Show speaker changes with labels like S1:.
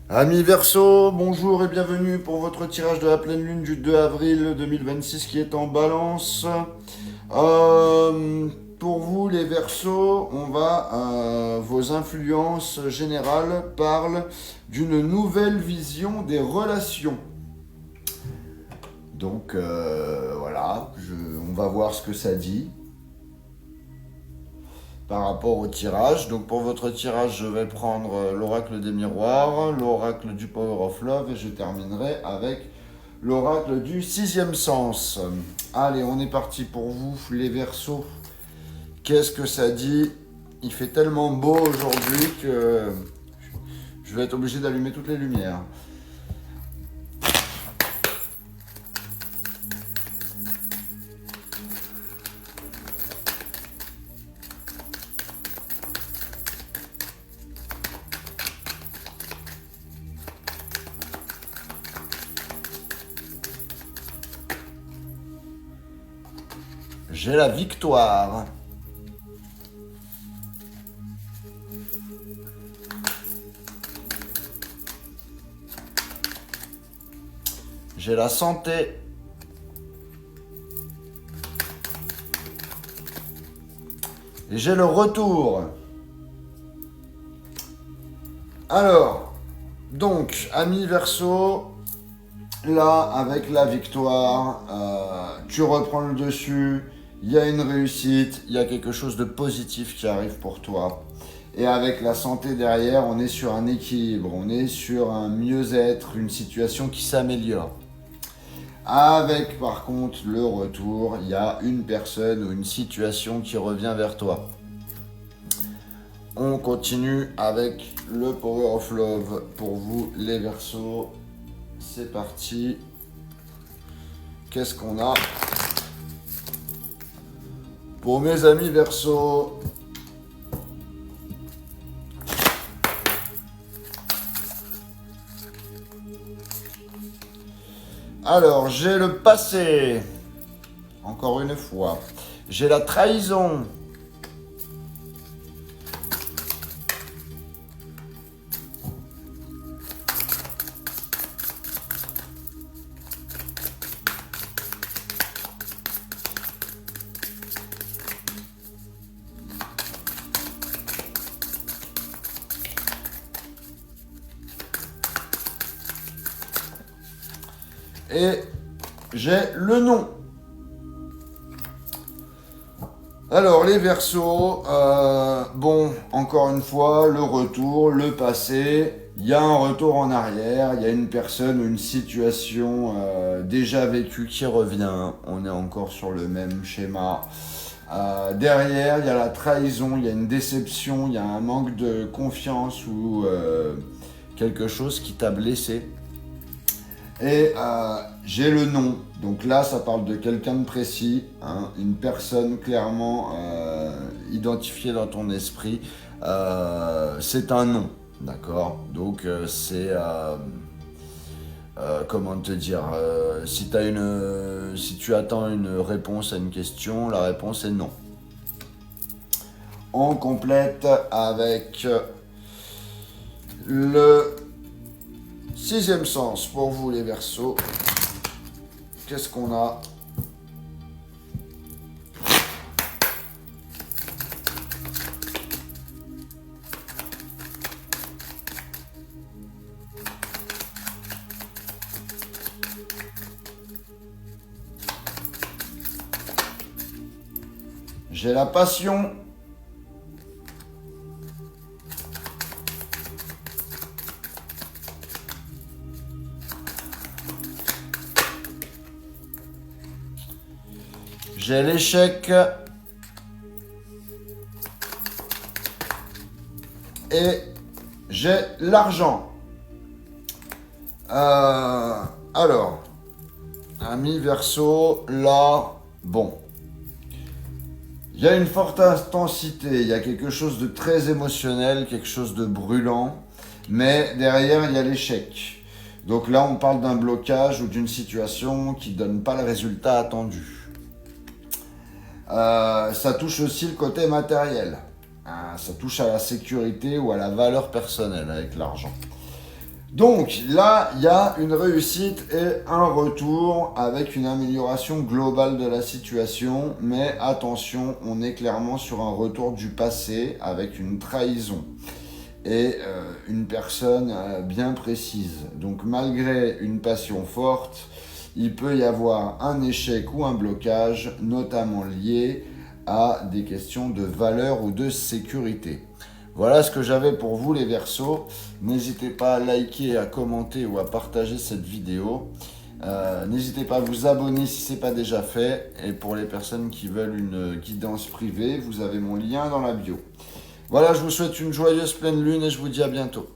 S1: Amis Verseau, bonjour et bienvenue pour votre tirage de la pleine lune du 2 avril 2026 qui est en balance. Pour vous les Verseaux, vos influences générales parlent d'une nouvelle vision des relations. Donc voilà, on va voir ce que ça dit par rapport au tirage. Donc pour votre tirage, je vais prendre l'oracle des miroirs, l'oracle du Power of Love et je terminerai avec l'oracle du sixième sens. Allez, on est parti pour vous les Verseaux. Qu'est-ce que ça dit? Il fait tellement beau aujourd'hui que je vais être obligé d'allumer toutes les lumières. J'ai la victoire. J'ai la santé. Et j'ai le retour. Alors, donc, ami Verseau, là, avec la victoire, tu reprends le dessus, il y a une réussite, il y a quelque chose de positif qui arrive pour toi. Et avec la santé derrière, on est sur un équilibre, on est sur un mieux-être, une situation qui s'améliore. Avec par contre le retour, il y a une personne ou une situation qui revient vers toi. On continue avec le Power of Love pour vous les Verseaux. C'est parti. Qu'est-ce qu'on a pour mes amis Verseaux? Alors, j'ai le passé. Encore une fois. J'ai la trahison. Et j'ai le nom. Alors les Verseaux, bon, encore une fois, le retour, le passé, il y a un retour en arrière, il y a une personne ou une situation déjà vécue qui revient, on est encore sur le même schéma. Derrière, il y a la trahison, il y a une déception, il y a un manque de confiance ou quelque chose qui t'a blessé. Et j'ai le nom. Donc là, ça parle de quelqu'un de précis, hein, une personne clairement identifiée dans ton esprit. C'est un nom, d'accord? Donc c'est... comment te dire si tu attends une réponse à une question, la réponse est non. On complète avec le sixième sens pour vous les Verseaux. Qu'est-ce qu'on a? J'ai la passion. J'ai l'échec. Et j'ai l'argent. Alors, ami Verseau, là, bon. Il y a une forte intensité, il y a quelque chose de très émotionnel, quelque chose de brûlant, mais derrière, il y a l'échec. Donc là, on parle d'un blocage ou d'une situation qui ne donne pas le résultat attendu. Ça touche aussi le côté matériel. Ça touche à la sécurité ou à la valeur personnelle avec l'argent. Donc là, il y a une réussite et un retour avec une amélioration globale de la situation. Mais attention, on est clairement sur un retour du passé avec une trahison et une personne bien précise. Donc malgré une passion forte, il peut y avoir un échec ou un blocage, notamment lié à des questions de valeur ou de sécurité. Voilà ce que j'avais pour vous les Verseaux. N'hésitez pas à liker, à commenter ou à partager cette vidéo. N'hésitez pas à vous abonner si ce n'est pas déjà fait. Et pour les personnes qui veulent une guidance privée, vous avez mon lien dans la bio. Voilà, je vous souhaite une joyeuse pleine lune et je vous dis à bientôt.